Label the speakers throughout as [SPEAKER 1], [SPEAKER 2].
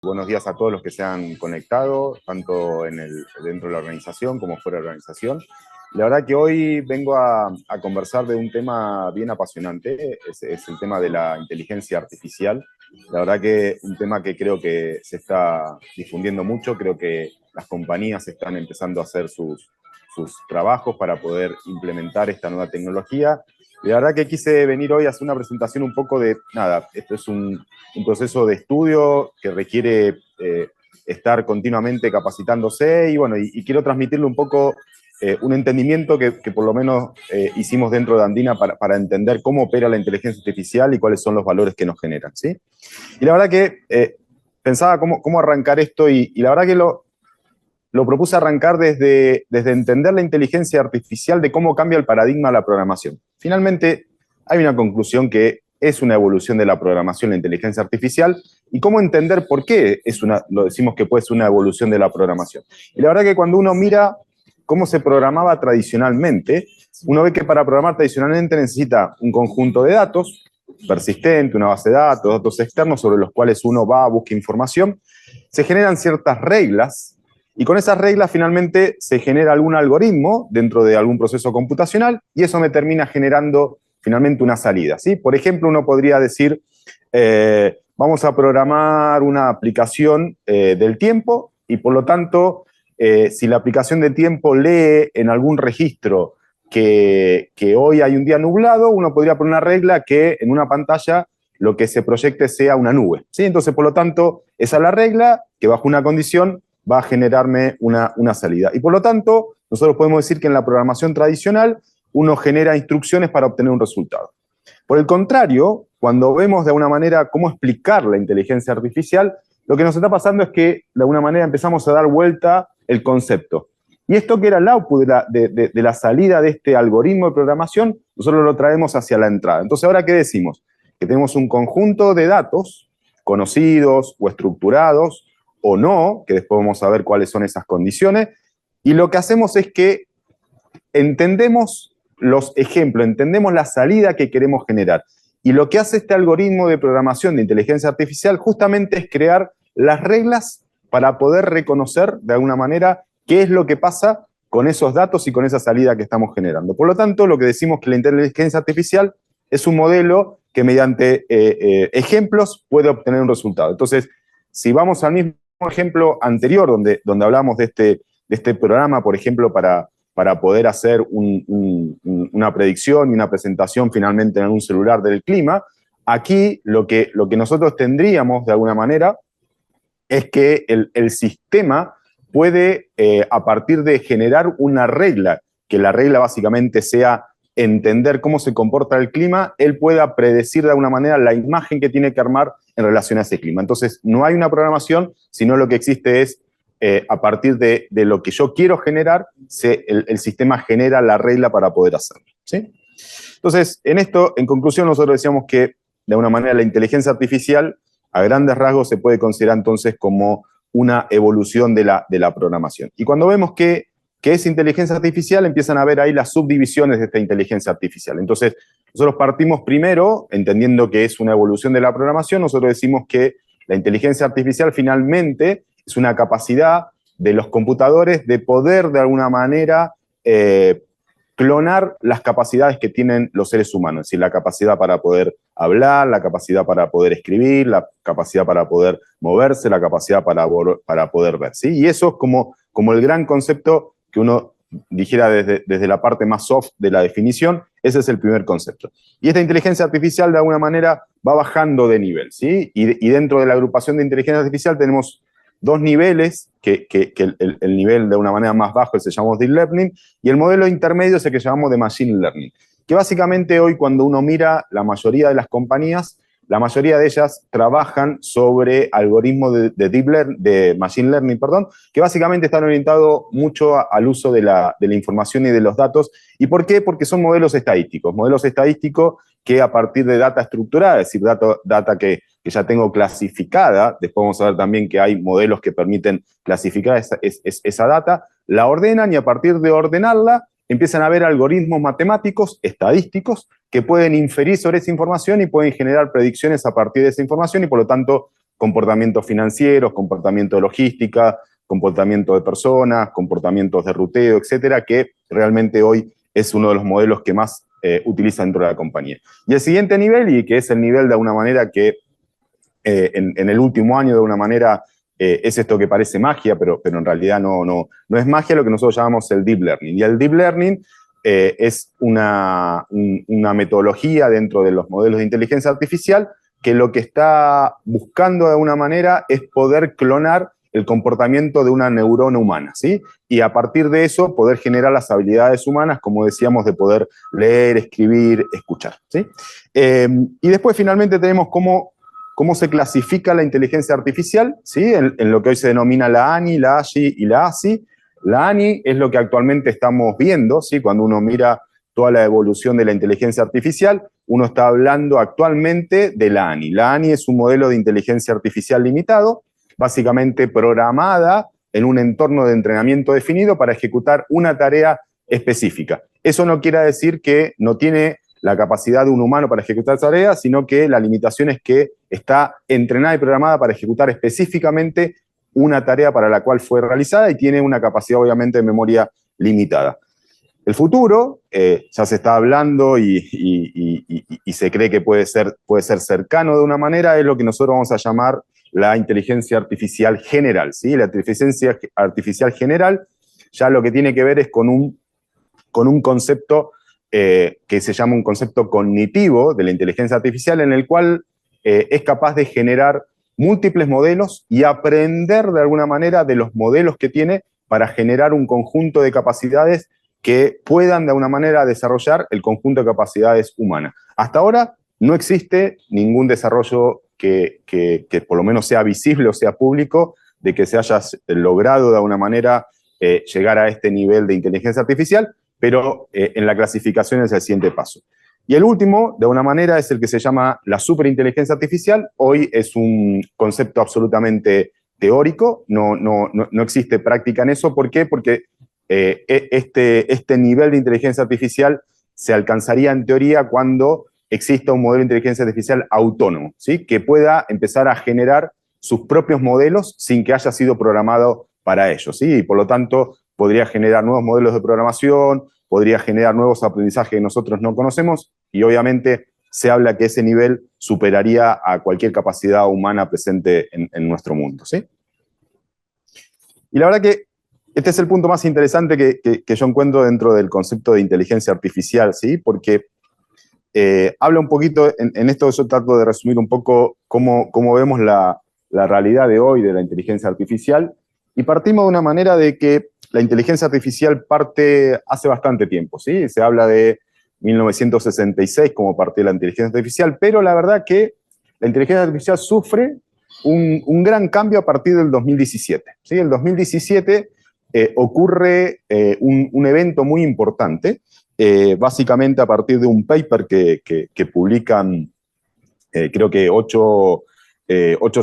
[SPEAKER 1] Buenos días a todos los que se han conectado, tanto dentro de la organización como fuera de la organización. La verdad que hoy vengo a conversar de un tema bien apasionante, es el tema de la inteligencia artificial. La verdad que un tema que creo que se está difundiendo mucho, creo que las compañías están empezando a hacer sus trabajos para poder implementar esta nueva tecnología. La verdad que quise venir hoy a hacer una presentación un poco de, nada, esto es un proceso de estudio que requiere estar continuamente capacitándose y bueno, y quiero transmitirle un poco un entendimiento que por lo menos hicimos dentro de Andina para entender cómo opera la inteligencia artificial y cuáles son los valores que nos generan, ¿sí? Y la verdad que pensaba cómo arrancar esto y la verdad que lo propuse arrancar desde entender la inteligencia artificial, de cómo cambia el paradigma de la programación. Finalmente, hay una conclusión que es una evolución de la programación, la inteligencia artificial, y cómo entender por qué lo decimos que puede ser una evolución de la programación. Y la verdad que cuando uno mira cómo se programaba tradicionalmente, uno ve que para programar tradicionalmente necesita un conjunto de datos persistente, una base de datos externos sobre los cuales uno va, busca información, se generan ciertas reglas, y con esas reglas finalmente se genera algún algoritmo dentro de algún proceso computacional y eso me termina generando finalmente una salida, ¿sí? Por ejemplo, uno podría decir, vamos a programar una aplicación del tiempo y por lo tanto, si la aplicación de tiempo lee en algún registro que hoy hay un día nublado, uno podría poner una regla que en una pantalla lo que se proyecte sea una nube, ¿sí? Entonces, por lo tanto, esa es la regla que bajo una condición va a generarme una salida. Y por lo tanto, nosotros podemos decir que en la programación tradicional uno genera instrucciones para obtener un resultado. Por el contrario, cuando vemos de alguna manera cómo explicar la inteligencia artificial, lo que nos está pasando es que de alguna manera empezamos a dar vuelta el concepto. Y esto que era el output de la salida de este algoritmo de programación, nosotros lo traemos hacia la entrada. Entonces, ¿ahora qué decimos? Que tenemos un conjunto de datos conocidos o estructurados, o no, que después vamos a ver cuáles son esas condiciones, y lo que hacemos es que entendemos los ejemplos, entendemos la salida que queremos generar. Y lo que hace este algoritmo de programación de inteligencia artificial justamente es crear las reglas para poder reconocer de alguna manera qué es lo que pasa con esos datos y con esa salida que estamos generando. Por lo tanto, lo que decimos que la inteligencia artificial es un modelo que mediante ejemplos puede obtener un resultado. Entonces, si vamos al mismo ejemplo anterior, donde hablamos de este programa, por ejemplo, para poder hacer una predicción y una presentación finalmente en un celular del clima, aquí lo que nosotros tendríamos de alguna manera es que el sistema puede, a partir de generar una regla, que la regla básicamente sea entender cómo se comporta el clima, él pueda predecir de alguna manera la imagen que tiene que armar en relación a ese clima. Entonces, no hay una programación, sino lo que existe es, a partir de lo que yo quiero generar, el sistema genera la regla para poder hacerlo, ¿sí? Entonces, en conclusión, nosotros decíamos que, de alguna manera, la inteligencia artificial, a grandes rasgos, se puede considerar entonces como una evolución de la programación. Y cuando vemos que es inteligencia artificial, empiezan a ver ahí las subdivisiones de esta inteligencia artificial. Entonces, nosotros partimos primero, entendiendo que es una evolución de la programación, nosotros decimos que la inteligencia artificial finalmente es una capacidad de los computadores de poder, de alguna manera, clonar las capacidades que tienen los seres humanos, es decir, la capacidad para poder hablar, la capacidad para poder escribir, la capacidad para poder moverse, la capacidad para poder ver, ¿sí? Y eso es como el gran concepto que uno dijera desde la parte más soft de la definición, ese es el primer concepto. Y esta inteligencia artificial, de alguna manera, va bajando de nivel, ¿sí? Y dentro de la agrupación de inteligencia artificial tenemos dos niveles, que el nivel de una manera más bajo se llama Deep Learning, y el modelo intermedio es el que llamamos de Machine Learning, que básicamente hoy cuando uno mira la mayoría de las compañías, la mayoría de ellas trabajan sobre algoritmos de Machine Learning, que básicamente están orientados mucho al uso de la información y de los datos. ¿Y por qué? Porque son modelos estadísticos que a partir de data estructurada, es decir, data que ya tengo clasificada, después vamos a ver también que hay modelos que permiten clasificar esa data, la ordenan y a partir de ordenarla empiezan a haber algoritmos matemáticos, estadísticos, que pueden inferir sobre esa información y pueden generar predicciones a partir de esa información y por lo tanto comportamientos financieros, comportamiento de logística, comportamiento de personas, comportamientos de ruteo, etcétera, que realmente hoy es uno de los modelos que más utiliza dentro de la compañía. Y el siguiente nivel, y que es el nivel de alguna manera que en el último año de una manera es esto que parece magia, pero en realidad no es magia, lo que nosotros llamamos el Deep Learning. Y el Deep Learning es una metodología dentro de los modelos de inteligencia artificial que lo que está buscando de alguna manera es poder clonar el comportamiento de una neurona humana, ¿sí? Y a partir de eso poder generar las habilidades humanas, como decíamos, de poder leer, escribir, escuchar, ¿sí? Y después finalmente tenemos cómo se clasifica la inteligencia artificial, ¿sí? En lo que hoy se denomina la ANI, la AGI y la ASI. La ANI es lo que actualmente estamos viendo, ¿sí? Cuando uno mira toda la evolución de la inteligencia artificial, uno está hablando actualmente de la ANI. La ANI es un modelo de inteligencia artificial limitado, básicamente programada en un entorno de entrenamiento definido para ejecutar una tarea específica. Eso no quiere decir que no tiene la capacidad de un humano para ejecutar tareas, sino que la limitación es que está entrenada y programada para ejecutar específicamente una tarea para la cual fue realizada y tiene una capacidad, obviamente, de memoria limitada. El futuro, ya se está hablando y se cree que puede ser cercano de una manera, es lo que nosotros vamos a llamar la inteligencia artificial general, ¿sí? La inteligencia artificial general ya lo que tiene que ver es con un concepto que se llama un concepto cognitivo de la inteligencia artificial, en el cual es capaz de generar múltiples modelos y aprender de alguna manera de los modelos que tiene para generar un conjunto de capacidades que puedan de alguna manera desarrollar el conjunto de capacidades humanas. Hasta ahora no existe ningún desarrollo que por lo menos sea visible o sea público de que se haya logrado de alguna manera llegar a este nivel de inteligencia artificial, pero en la clasificación es el siguiente paso. Y el último, de alguna manera, es el que se llama la superinteligencia artificial. Hoy es un concepto absolutamente teórico, no existe práctica en eso. ¿Por qué? Porque este nivel de inteligencia artificial se alcanzaría en teoría cuando exista un modelo de inteligencia artificial autónomo, ¿sí? Que pueda empezar a generar sus propios modelos sin que haya sido programado para ello, ¿sí? Y por lo tanto podría generar nuevos modelos de programación, podría generar nuevos aprendizajes que nosotros no conocemos y obviamente se habla que ese nivel superaría a cualquier capacidad humana presente en nuestro mundo, ¿sí? Y la verdad que este es el punto más interesante que yo encuentro dentro del concepto de inteligencia artificial, ¿sí? Porque habla un poquito, en esto yo trato de resumir un poco cómo vemos la realidad de hoy de la inteligencia artificial, y partimos de una manera de que la inteligencia artificial parte hace bastante tiempo, ¿sí? Se habla de 1966 como parte de la inteligencia artificial, pero la verdad que la inteligencia artificial sufre un gran cambio a partir del 2017, ¿sí? El 2017 ocurre un evento muy importante, básicamente a partir de un paper que publican, creo que ocho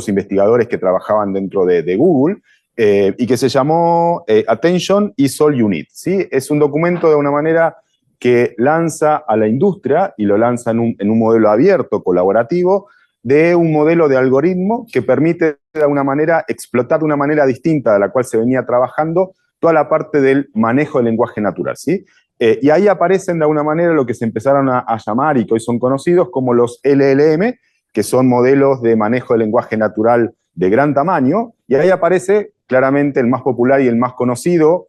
[SPEAKER 1] investigadores que trabajaban dentro de Google, y que se llamó Attention is All You Need, ¿sí? Es un documento de una manera que lanza a la industria y lo lanza en un modelo abierto, colaborativo, de un modelo de algoritmo que permite de alguna manera explotar de una manera distinta de la cual se venía trabajando toda la parte del manejo del lenguaje natural, ¿sí? Y ahí aparecen de alguna manera lo que se empezaron a llamar y que hoy son conocidos como los LLM, que son modelos de manejo del lenguaje natural de gran tamaño, y ahí aparece claramente el más popular y el más conocido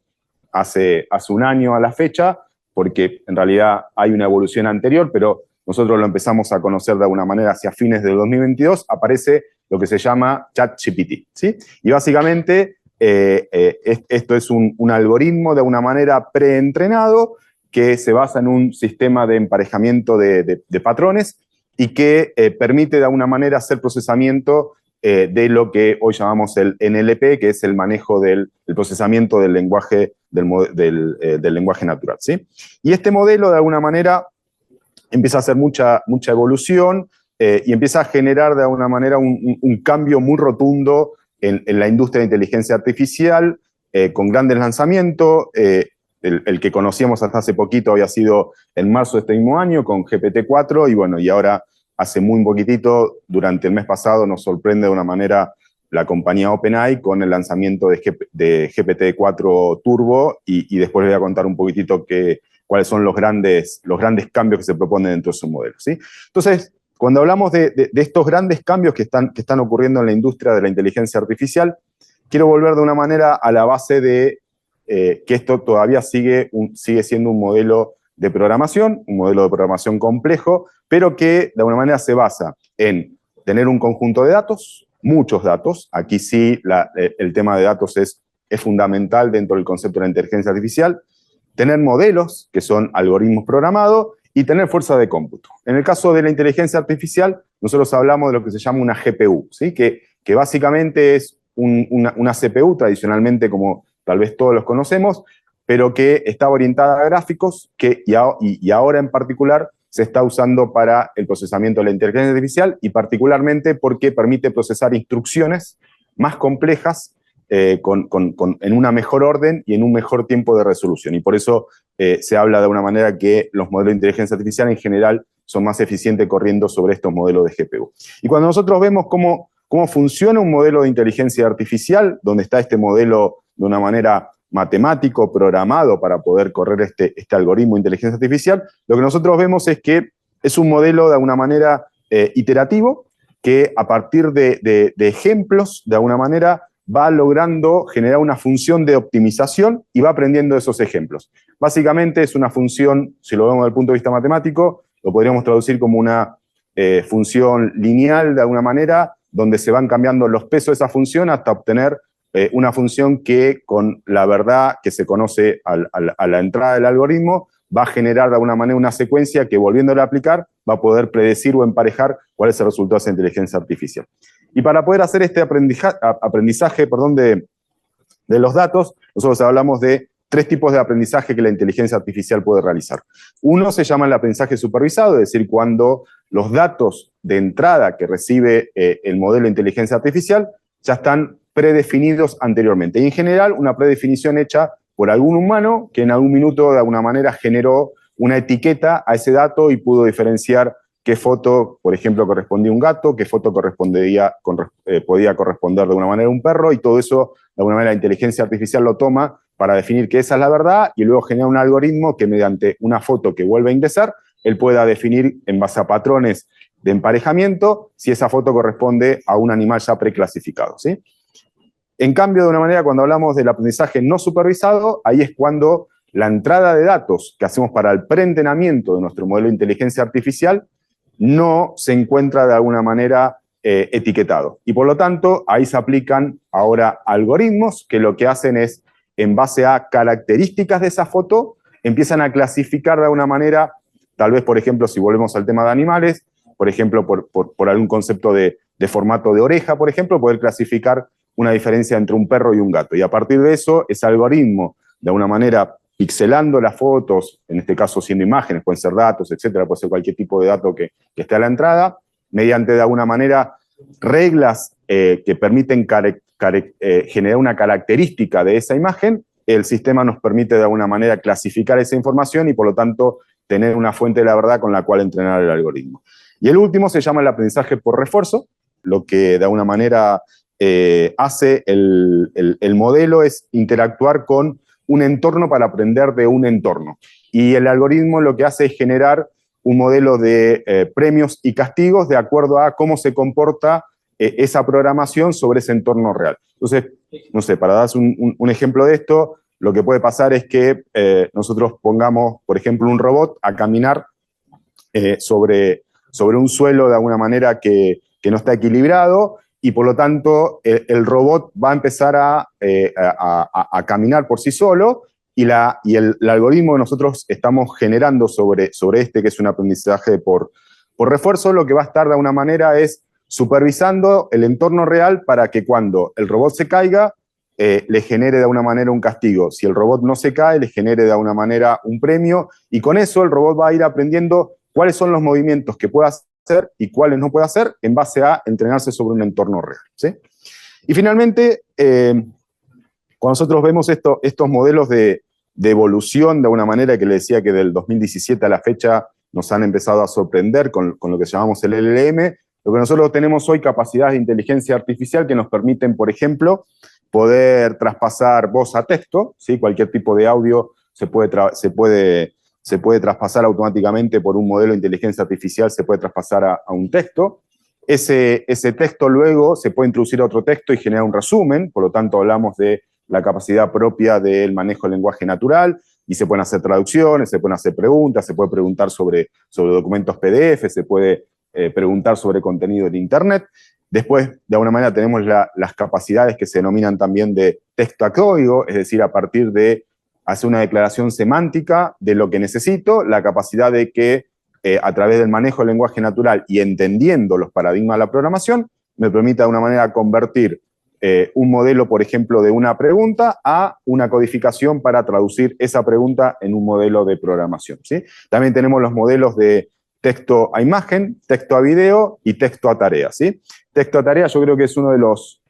[SPEAKER 1] hace un año a la fecha, porque en realidad hay una evolución anterior, pero nosotros lo empezamos a conocer de alguna manera hacia fines del 2022, aparece lo que se llama ChatGPT, ¿sí? Y básicamente esto es un algoritmo de alguna manera preentrenado que se basa en un sistema de emparejamiento de patrones y que permite de alguna manera hacer procesamiento de lo que hoy llamamos el NLP, que es el manejo el procesamiento del lenguaje, del lenguaje natural, ¿sí? Y este modelo de alguna manera empieza a hacer mucha evolución y empieza a generar de alguna manera un cambio muy rotundo en la industria de inteligencia artificial, con grandes lanzamientos. El que conocíamos hasta hace poquito había sido en marzo de este mismo año con GPT-4 y bueno, y ahora hace muy poquitito, durante el mes pasado, nos sorprende de una manera la compañía OpenAI con el lanzamiento de GPT-4 Turbo, y después les voy a contar un poquitito cuáles son los grandes cambios que se proponen dentro de su modelo, ¿sí? Entonces, cuando hablamos de estos grandes cambios que están ocurriendo en la industria de la inteligencia artificial, quiero volver de una manera a la base de que esto todavía sigue siendo un modelo de programación, un modelo de programación complejo, pero que de alguna manera se basa en tener un conjunto de datos, muchos datos. Aquí sí el tema de datos es fundamental dentro del concepto de la inteligencia artificial. Tener modelos, que son algoritmos programados, y tener fuerza de cómputo. En el caso de la inteligencia artificial, nosotros hablamos de lo que se llama una GPU, ¿sí? que básicamente es una CPU, tradicionalmente como tal vez todos los conocemos, pero que está orientada a gráficos, y ahora en particular se está usando para el procesamiento de la inteligencia artificial, y particularmente porque permite procesar instrucciones más complejas en una mejor orden y en un mejor tiempo de resolución. Y por eso se habla de una manera que los modelos de inteligencia artificial en general son más eficientes corriendo sobre estos modelos de GPU. Y cuando nosotros vemos cómo funciona un modelo de inteligencia artificial, donde está este modelo de una manera matemático, programado para poder correr este algoritmo de inteligencia artificial, lo que nosotros vemos es que es un modelo de alguna manera iterativo, que a partir de ejemplos, de alguna manera, va logrando generar una función de optimización y va aprendiendo esos ejemplos. Básicamente es una función, si lo vemos desde el punto de vista matemático, lo podríamos traducir como una función lineal de alguna manera, donde se van cambiando los pesos de esa función hasta obtener una función que, con la verdad que se conoce a la entrada del algoritmo, va a generar de alguna manera una secuencia que, volviéndole a aplicar, va a poder predecir o emparejar cuál es el resultado de esa inteligencia artificial. Y para poder hacer este aprendizaje de los datos, nosotros hablamos de 3 tipos de aprendizaje que la inteligencia artificial puede realizar. Uno se llama el aprendizaje supervisado, es decir, cuando los datos de entrada que recibe el modelo de inteligencia artificial ya están predefinidos anteriormente. Y en general, una predefinición hecha por algún humano que en algún minuto de alguna manera generó una etiqueta a ese dato y pudo diferenciar qué foto, por ejemplo, correspondía a un gato, qué foto podía corresponder de alguna manera a un perro, y todo eso, de alguna manera, la inteligencia artificial lo toma para definir que esa es la verdad, y luego genera un algoritmo que, mediante una foto que vuelve a ingresar, él pueda definir, en base a patrones de emparejamiento, si esa foto corresponde a un animal ya preclasificado, ¿sí? En cambio, de una manera, cuando hablamos del aprendizaje no supervisado, ahí es cuando la entrada de datos que hacemos para el preentrenamiento de nuestro modelo de inteligencia artificial no se encuentra de alguna manera etiquetado. Y por lo tanto, ahí se aplican ahora algoritmos que lo que hacen es, en base a características de esa foto, empiezan a clasificar de alguna manera, tal vez, por ejemplo, si volvemos al tema de animales, por ejemplo, por algún concepto de formato de oreja, por ejemplo, poder clasificar una diferencia entre un perro y un gato. Y a partir de eso, ese algoritmo, de alguna manera, pixelando las fotos, en este caso siendo imágenes, pueden ser datos, etcétera, puede ser cualquier tipo de dato que esté a la entrada, mediante, de alguna manera, reglas que permiten generar una característica de esa imagen, el sistema nos permite de alguna manera clasificar esa información y, por lo tanto, tener una fuente de la verdad con la cual entrenar el algoritmo. Y el último se llama el aprendizaje por refuerzo. Lo que de alguna manera hace el modelo es interactuar con un entorno para aprender de un entorno. Y el algoritmo lo que hace es generar un modelo de premios y castigos de acuerdo a cómo se comporta esa programación sobre ese entorno real. Entonces, no sé, para dar un ejemplo de esto, lo que puede pasar es que nosotros pongamos, por ejemplo, un robot a caminar sobre un suelo de alguna manera que no está equilibrado, y por lo tanto el robot va a empezar a caminar por sí solo, y el algoritmo que nosotros estamos generando sobre que es un aprendizaje por refuerzo, lo que va a estar de alguna manera es supervisando el entorno real para que cuando el robot se caiga, le genere de alguna manera un castigo. Si el robot no se cae, le genere de alguna manera un premio, y con eso el robot va a ir aprendiendo cuáles son los movimientos que puede hacer y cuáles no puede hacer en base a entrenarse sobre un entorno real, ¿sí? Y finalmente, cuando nosotros vemos estos modelos de evolución, de alguna manera, que le decía que del 2017 a la fecha nos han empezado a sorprender con lo que llamamos el LLM. Lo que nosotros tenemos hoy, capacidades de inteligencia artificial que nos permiten, por ejemplo, poder traspasar voz a texto, ¿sí? Cualquier tipo de audio se puede traspasar automáticamente por un modelo de inteligencia artificial, se puede traspasar a un texto. Ese texto luego se puede introducir a otro texto y generar un resumen, por lo tanto hablamos de la capacidad propia del manejo del lenguaje natural, y se pueden hacer traducciones, se pueden hacer preguntas, se puede preguntar sobre documentos PDF, se puede preguntar sobre contenido en Internet. Después, de alguna manera, tenemos las capacidades que se denominan también de texto a código, es decir, a partir de hacer una declaración semántica de lo que necesito, la capacidad de que a través del manejo del lenguaje natural y entendiendo los paradigmas de la programación, me permita de alguna manera convertir un modelo, por ejemplo, de una pregunta a una codificación para traducir esa pregunta en un modelo de programación, ¿sí? También tenemos los modelos de texto a imagen, texto a video y texto a tarea, ¿sí? Texto a tarea yo creo que es uno de los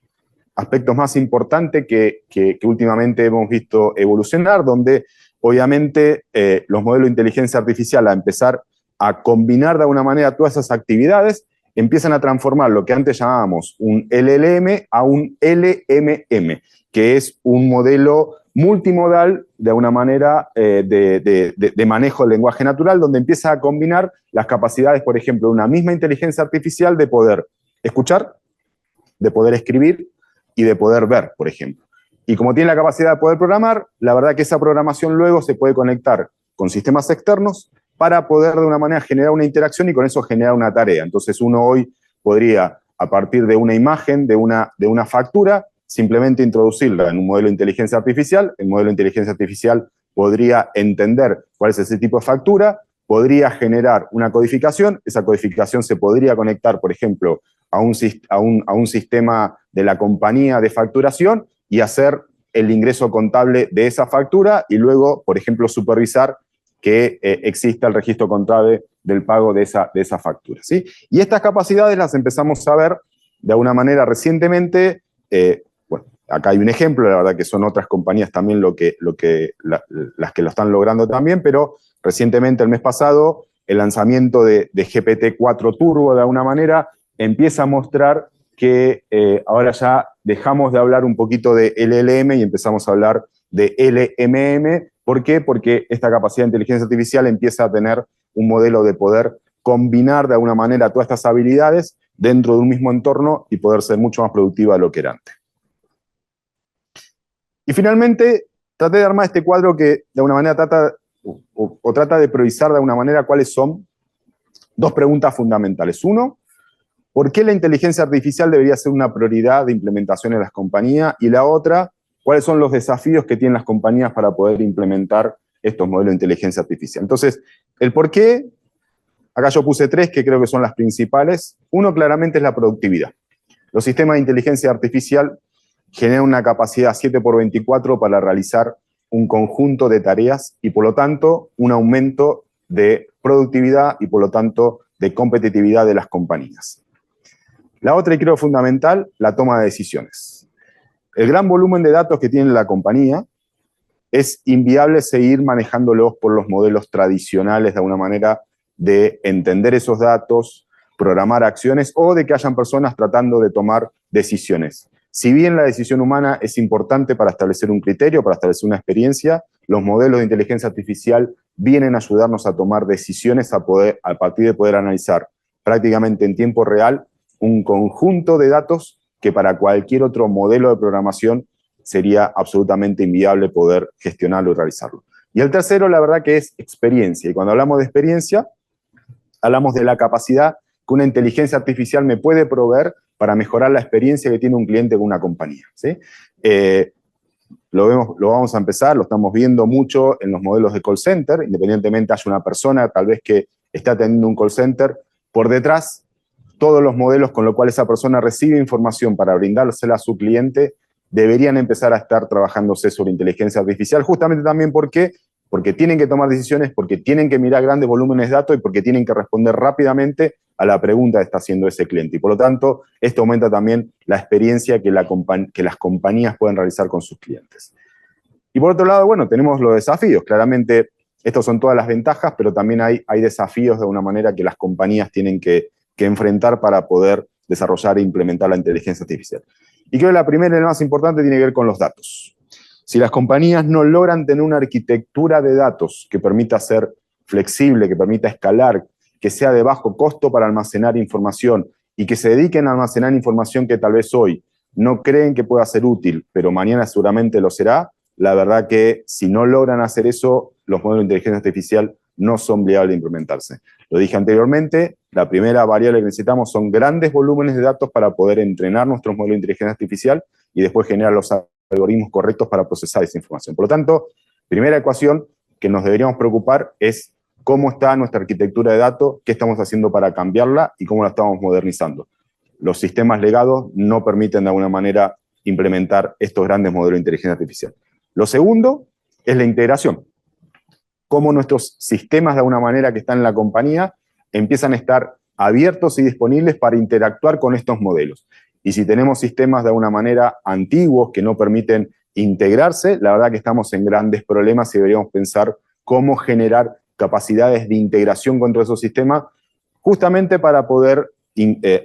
[SPEAKER 1] aspectos más importantes que últimamente hemos visto evolucionar, donde obviamente los modelos de inteligencia artificial, a empezar a combinar de alguna manera todas esas actividades, empiezan a transformar lo que antes llamábamos un LLM a un LMM, que es un modelo multimodal, de alguna manera, de manejo del lenguaje natural, donde empieza a combinar las capacidades, por ejemplo, de una misma inteligencia artificial de poder escuchar, de poder escribir y de poder ver, por ejemplo. Y como tiene la capacidad de poder programar, la verdad que esa programación luego se puede conectar con sistemas externos para poder de una manera generar una interacción y con eso generar una tarea. Entonces uno hoy podría, a partir de una imagen, de una factura, simplemente introducirla en un modelo de inteligencia artificial. El modelo de inteligencia artificial podría entender cuál es ese tipo de factura, podría generar una codificación, esa codificación se podría conectar, por ejemplo, a un sistema de la compañía de facturación y hacer el ingreso contable de esa factura y luego, por ejemplo, supervisar que exista el registro contable del pago de esa factura, ¿sí? Y estas capacidades las empezamos a ver de alguna manera recientemente. Bueno, acá hay un ejemplo, la verdad que son otras compañías también las que lo están logrando también, pero recientemente, el mes pasado, el lanzamiento de GPT-4 Turbo, de alguna manera, empieza a mostrar que ahora ya dejamos de hablar un poquito de LLM y empezamos a hablar de LMM. ¿Por qué? Porque esta capacidad de inteligencia artificial empieza a tener un modelo de poder combinar de alguna manera todas estas habilidades dentro de un mismo entorno y poder ser mucho más productiva de lo que era antes. Y finalmente, traté de armar este cuadro que de alguna manera trata de priorizar de alguna manera cuáles son dos preguntas fundamentales. Uno, ¿por qué la inteligencia artificial debería ser una prioridad de implementación en las compañías? Y la otra, ¿cuáles son los desafíos que tienen las compañías para poder implementar estos modelos de inteligencia artificial? Entonces, el por qué, acá yo puse tres que creo que son las principales. Uno claramente es la productividad. Los sistemas de inteligencia artificial generan una capacidad 7×24 para realizar un conjunto de tareas y por lo tanto un aumento de productividad y por lo tanto de competitividad de las compañías. La otra, y creo fundamental, la toma de decisiones. El gran volumen de datos que tiene la compañía es inviable seguir manejándolos por los modelos tradicionales de alguna manera de entender esos datos, programar acciones o de que hayan personas tratando de tomar decisiones. Si bien la decisión humana es importante para establecer un criterio, para establecer una experiencia, los modelos de inteligencia artificial vienen a ayudarnos a tomar decisiones a partir de poder analizar prácticamente en tiempo real un conjunto de datos que para cualquier otro modelo de programación sería absolutamente inviable poder gestionarlo y realizarlo. Y el tercero, la verdad que es experiencia. Y cuando hablamos de experiencia, hablamos de la capacidad que una inteligencia artificial me puede proveer para mejorar la experiencia que tiene un cliente con una compañía, ¿sí? Lo vamos a empezar, lo estamos viendo mucho en los modelos de call center, independientemente haya una persona tal vez que está atendiendo un call center, por detrás todos los modelos con los cuales esa persona recibe información para brindársela a su cliente deberían empezar a estar trabajándose sobre inteligencia artificial, justamente también porque tienen que tomar decisiones, porque tienen que mirar grandes volúmenes de datos y porque tienen que responder rápidamente a la pregunta que está haciendo ese cliente. Y por lo tanto, esto aumenta también la experiencia que las compañías pueden realizar con sus clientes. Y por otro lado, bueno, tenemos los desafíos. Claramente, Estas son todas las ventajas, pero también hay desafíos de una manera que las compañías tienen que enfrentar para poder desarrollar e implementar la inteligencia artificial. Y creo que la primera y la más importante tiene que ver con los datos. Si las compañías no logran tener una arquitectura de datos que permita ser flexible, que permita escalar, que sea de bajo costo para almacenar información y que se dediquen a almacenar información que tal vez hoy no creen que pueda ser útil, pero mañana seguramente lo será, la verdad que si no logran hacer eso, los modelos de inteligencia artificial no son viables de implementarse. Lo dije anteriormente, la primera variable que necesitamos son grandes volúmenes de datos para poder entrenar nuestros modelos de inteligencia artificial y después generar los algoritmos correctos para procesar esa información. Por lo tanto, primera ecuación que nos deberíamos preocupar es cómo está nuestra arquitectura de datos, qué estamos haciendo para cambiarla y cómo la estamos modernizando. Los sistemas legados no permiten de alguna manera implementar estos grandes modelos de inteligencia artificial. Lo segundo es la integración. Cómo nuestros sistemas de alguna manera que están en la compañía empiezan a estar abiertos y disponibles para interactuar con estos modelos. Y si tenemos sistemas de alguna manera antiguos que no permiten integrarse, la verdad que estamos en grandes problemas y deberíamos pensar cómo generar capacidades de integración con todos esos sistemas, justamente para poder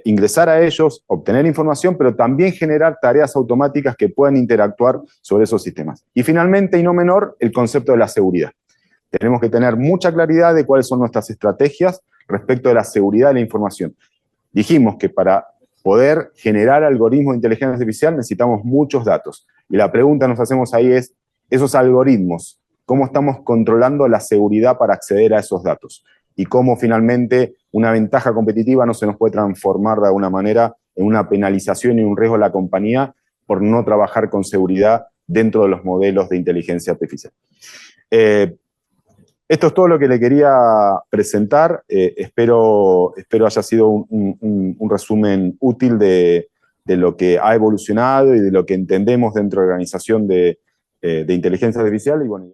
[SPEAKER 1] ingresar a ellos, obtener información, pero también generar tareas automáticas que puedan interactuar sobre esos sistemas. Y finalmente, y no menor, el concepto de la seguridad. Tenemos que tener mucha claridad de cuáles son nuestras estrategias respecto de la seguridad de la información. Dijimos que para poder generar algoritmos de inteligencia artificial necesitamos muchos datos. Y la pregunta que nos hacemos ahí es, esos algoritmos, ¿cómo estamos controlando la seguridad para acceder a esos datos? Y cómo finalmente una ventaja competitiva no se nos puede transformar de alguna manera en una penalización y un riesgo de la compañía por no trabajar con seguridad dentro de los modelos de inteligencia artificial. Esto es todo lo que le quería presentar. Espero haya sido un resumen útil de lo que ha evolucionado y de lo que entendemos dentro de la organización de inteligencia artificial. Y bueno,